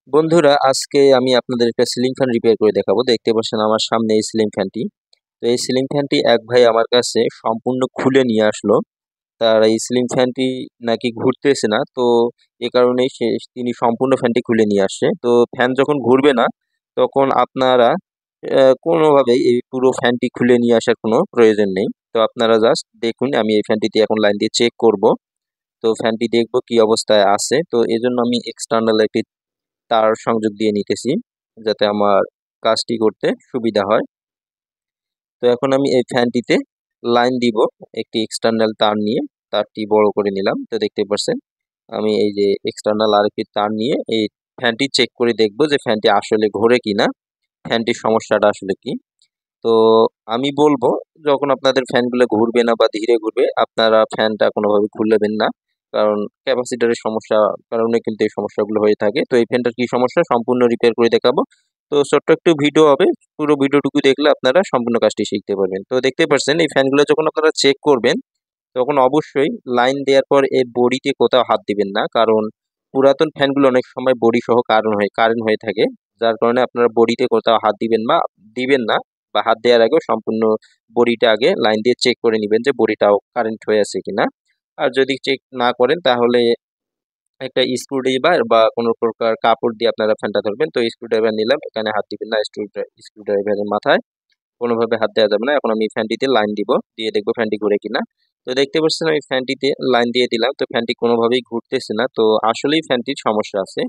বন্ধুরা, আজকে আমি আপনাদের একটা সিলিং ফ্যান রিপেয়ার করে দেখাবো। দেখতে পাচ্ছেন আমার সামনে এই সিলিং ফ্যানটি। তো এই সিলিং ফ্যানটি এক ভাই আমার কাছে সম্পূর্ণ খুলে নিয়ে আসলো। তার এই সিলিং ফ্যানটি নাকি ঘুরতেছে না। তো এ কারণেই তিনি সম্পূর্ণ ফ্যানটি খুলে নিয়ে আসছে। তো ফ্যান যখন ঘুরবে না, তখন আপনারা কোনোভাবেই এই পুরো ফ্যানটি খুলে নিয়ে আসার কোনো প্রয়োজন নেই। তো আপনারা জাস্ট দেখুন, আমি এই ফ্যানটিতে এখন লাইন দিয়ে চেক করব। তো ফ্যানটি দেখবো কি অবস্থায় আছে। তো এজন্য আমি এক্সটার্নাল একটি তার সংযোগ দিয়ে নিতেছি, যাতে আমার কাজটি করতে সুবিধা হয়। তো এখন আমি এই ফ্যানটিতে লাইন দিব একটি এক্সটার্নাল তার নিয়ে। তারটি বড় করে নিলাম। তো দেখতে পাচ্ছেন আমি এই যে এক্সটার্নাল আরেকটি তার নিয়ে এই ফ্যানটি চেক করে দেখব যে ফ্যানটি আসলে ঘোরে কিনা, ফ্যানটির সমস্যাটা আসলে কি। তো আমি বলবো, যখন আপনাদের ফ্যানগুলো ঘুরবে না বা ধীরে ঘুরবে, আপনারা ফ্যানটা কোনোভাবে খুলবেন না। কারণ ক্যাপাসিটরের সমস্যা কারণে কিন্তু এই সমস্যাগুলো হয়ে থাকে। তো এই ফ্যানটার কি সমস্যা সম্পূর্ণ রিপেয়ার করে দেখাবো। তো ছোট্ট একটু ভিডিও হবে, পুরো ভিডিওটুকু দেখলে আপনারা সম্পূর্ণ কাজটি শিখতে পারবেন। তো দেখতে পাচ্ছেন এই ফ্যানগুলো যখন আপনারা চেক করবেন, তখন অবশ্যই লাইন দেওয়ার পর এর বডিতে কোথাও হাত দিবেন না। কারণ পুরাতন ফ্যানগুলো অনেক সময় বডি সহ কারেন্ট হয়ে থাকে। যার কারণে আপনারা বডিতে কোথাও হাত দিবেন না, বা হাত দেওয়ার আগেও সম্পূর্ণ বডিটা আগে লাইন দিয়ে চেক করে নিবেন যে বডিটাও কারেন্ট হয়ে আছে কিনা। আর যদি চেক না করেন, তাহলে একটা স্ক্রুড্রাইভার বা কোনো প্রকার কাপড় দিয়ে আপনারা ফ্যানটা ধরবেন। তো স্ক্রুড্রাইভার নিলাম, এখানে হাত দিবেন না। স্ক্রুড্রাইভারের মাথায় কোনোভাবে হাত দেওয়া যাবে না। এখন আমি ফ্যানটিতে লাইন দিব, দিয়ে দেখবো ফ্যানটি ঘুরে কিনা। তো দেখতে পাচ্ছেন আমি ফ্যানটিতে লাইন দিয়ে দিলাম, তো ফ্যানটি কোনোভাবেই ঘুরতেছে না। তো আসলেই ফ্যানটির সমস্যা আছে।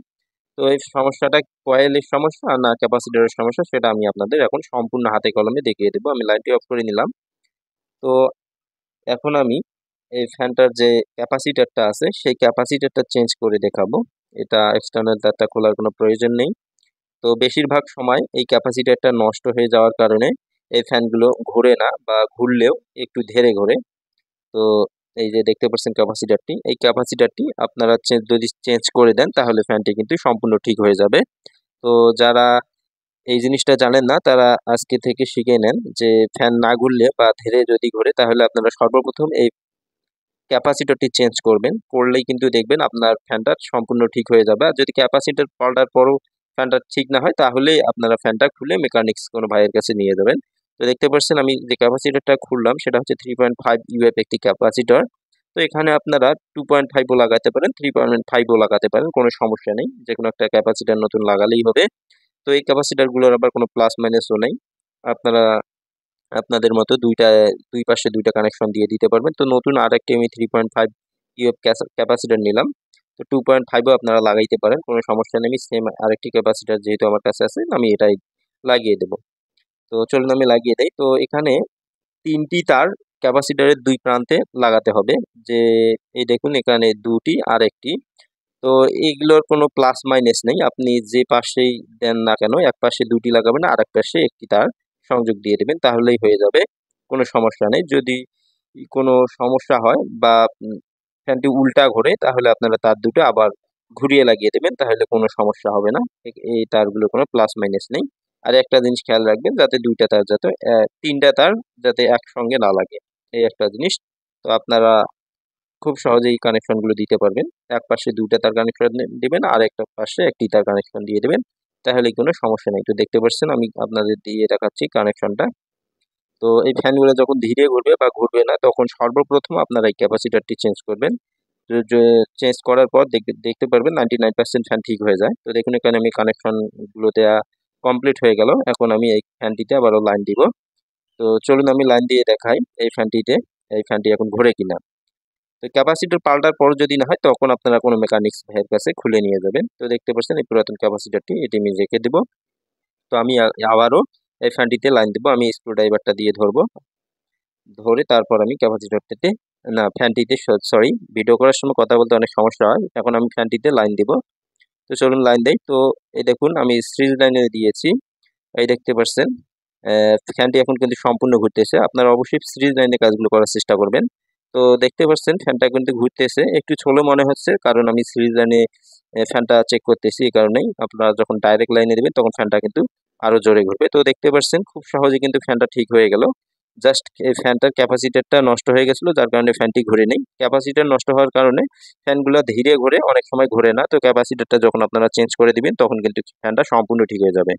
তো এই সমস্যাটা কয়েলের সমস্যা না ক্যাপাসিটরের সমস্যা, সেটা আমি আপনাদের এখন সম্পূর্ণ হাতে কলমে দেখিয়ে দেবো। আমি লাইনটি অফ করে নিলাম। তো এখন আমি এই ফ্যানটার যে ক্যাপাসিটরটা আছে, সেই ক্যাপাসিটরটা চেঞ্জ করে দেখাবো। এটা এক্সটার্নাল তারটা খোলার কোনো প্রয়োজন নেই। তো বেশিরভাগ সময় এই ক্যাপাসিটরটা নষ্ট হয়ে যাওয়ার কারণে এই ফ্যানগুলো ঘোরে না, বা ঘুরলেও একটু ধীরে ঘোরে। তো এই যে দেখতে পাচ্ছেন ক্যাপাসিটরটি, এই ক্যাপাসিটরটি আপনারা যদি চেঞ্জ করে দেন, তাহলে ফ্যানটি কিন্তু সম্পূর্ণ ঠিক হয়ে যাবে। তো যারা এই জিনিসটা জানেন না, তারা আজকে থেকে শিখে নেন যে ফ্যান না ঘুরলে বা ধীরে যদি ঘোরে, তাহলে আপনারা সর্বপ্রথম এই ক্যাপাসিটরটি চেঞ্জ করবেন। করলেই কিন্তু দেখবেন আপনার ফ্যানটা সম্পূর্ণ ঠিক হয়ে যাবে। আর যদি ক্যাপাসিটর পাল্টার পরও ফ্যানটা ঠিক না হয়, তাহলেই আপনারা ফ্যানটা খুলে মেকানিক্স কোনো ভাইয়ের কাছে নিয়ে যাবেন। তো দেখতে পাচ্ছেন আমি যে ক্যাপাসিটরটা খুললাম, সেটা হচ্ছে 3.5 ইউএফ একটি ক্যাপাসিটর। তো এখানে আপনারা 2.5ও লাগাতে পারেন, 3.5ও লাগাতে পারেন, কোনো সমস্যা নেই। যে কোনো একটা ক্যাপাসিটর নতুন লাগালেই হবে। তো এই ক্যাপাসিটরগুলোর আবার কোনো প্লাস মাইনাসও নেই। আপনারা আপনাদের মতো দুই পাশে ২টা কানেকশন দিয়ে দিতে পারবেন। তো নতুন আরেকটি আমি 3.5 ইউএফ ক্যাপাসিটর নিলাম। তো 2.5ও আপনারা লাগাইতে পারেন, কোনো সমস্যা নেই। আমি সেম আরেকটি ক্যাপাসিটর যেহেতু আমার কাছে আছে, আমি এটাই লাগিয়ে দেব। তো চলুন আমি লাগিয়ে দেই। তো এখানে ৩টি তার ক্যাপাসিটরের ২ প্রান্তে লাগাতে হবে। যে এই দেখুন, এখানে ২টি আর ১টি। তো এগুলোর কোনো প্লাস মাইনাস নেই। আপনি যে পাশেই দেন না কেন, এক পাশে ২টি লাগাবেন, আরেক পাশে ১টি তার সংযোগ দিয়ে দিবেন, তাহলেই হয়ে যাবে। কোনো সমস্যা নেই। যদি কোনো সমস্যা হয় বা ফ্যানটি উল্টা ঘোরে, তাহলে আপনারা তার দুটো আবার ঘুরিয়ে লাগিয়ে দেবেন, তাহলে কোনো সমস্যা হবে না। এই তারগুলোর কোনো প্লাস মাইনাস নেই। আর একটা জিনিস খেয়াল রাখবেন, যাতে ২টা তার যাতে ৩টা তার যাতে একসঙ্গে না লাগে। এই একটা জিনিস। তো আপনারা খুব সহজেই কানেকশনগুলো দিতে পারবেন। এক পাশে ২টা তার কানেকশন দিবেন, আর একটা পাশে ১টি তার কানেকশন দিয়ে দিবেন। তাহলে কোনো সমস্যা নেই। তো দেখতে পাচ্ছেন আমি আপনাদের দিয়ে দেখাচ্ছি কানেকশনটা। তো এই ফ্যানগুলো যখন ধীরে ঘুরবে বা ঘুরবে না, তখন সর্বপ্রথম আপনারা এই ক্যাপাসিটরটি চেঞ্জ করবেন। চেঞ্জ করার পর দেখতে পারবেন 99% ফ্যান ঠিক হয়ে যায়। তো দেখুন, এখানে আমি কানেকশনগুলো দেওয়া কমপ্লিট হয়ে গেল। এখন আমি এই ফ্যানটিতে আবারও লাইন দিব। তো চলুন আমি লাইন দিয়ে দেখাই এই ফ্যানটিতে, এই ফ্যানটি এখন ঘোরে কিনা। তো ক্যাপাসিটর পাল্টার পর যদি না হয়, তখন আপনারা কোনো মেকানিক্স ভাইয়ের কাছে খুলে নিয়ে যাবেন। তো দেখতে পাচ্ছেন এই পুরাতন ক্যাপাসিটরটি, এটি আমি রেখে দেব। তো আমি আবারও এই ফ্যানটিতে লাইন দেবো। আমি স্ক্রুড্রাইভারটা দিয়ে ধরবো, ধরে তারপর আমি ক্যাপাসিটরটিতে, না ফ্যানটিতে, সরি, ভিডিও করার সময় কথা বলতে অনেক সমস্যা হয়। এখন আমি ফ্যানটিতে লাইন দিব। তো চলুন লাইন দেই। তো এই দেখুন, আমি সিরিজ লাইনে দিয়েছি। এই দেখতে পাচ্ছেন ফ্যানটি এখন কিন্তু সম্পূর্ণ ঘুরতেছে। আপনারা অবশ্যই সিরিজ লাইনে কাজগুলো করার চেষ্টা করবেন। তো দেখতে পাচ্ছেন ফ্যানটা কিন্তু ঘুরতেছে, একটু স্লো মনে হচ্ছে, কারণ আমি সিরিজ লাইনে ফ্যানটা চেক করতেছি। এই কারণেই আপনারা যখন ডাইরেক্ট লাইনে দেবেন, তখন ফ্যানটা কিন্তু আরো জোরে ঘুরবে। তো দেখতে পাচ্ছেন খুব সহজে কিন্তু ফ্যানটা ঠিক হয়ে গেল। জাস্ট এই ফ্যানটার ক্যাপাসিটারটা নষ্ট হয়ে গেছিলো, যার কারণে ফ্যানটি ঘুরে নেই। ক্যাপাসিটার নষ্ট হওয়ার কারণে ফ্যানগুলো ধীরে ঘোরে, অনেক সময় ঘোরে না। তো ক্যাপাসিটারটা যখন আপনারা চেঞ্জ করে দিবেন তখন কিন্তু ফ্যানটা সম্পূর্ণ ঠিক হয়ে যাবে।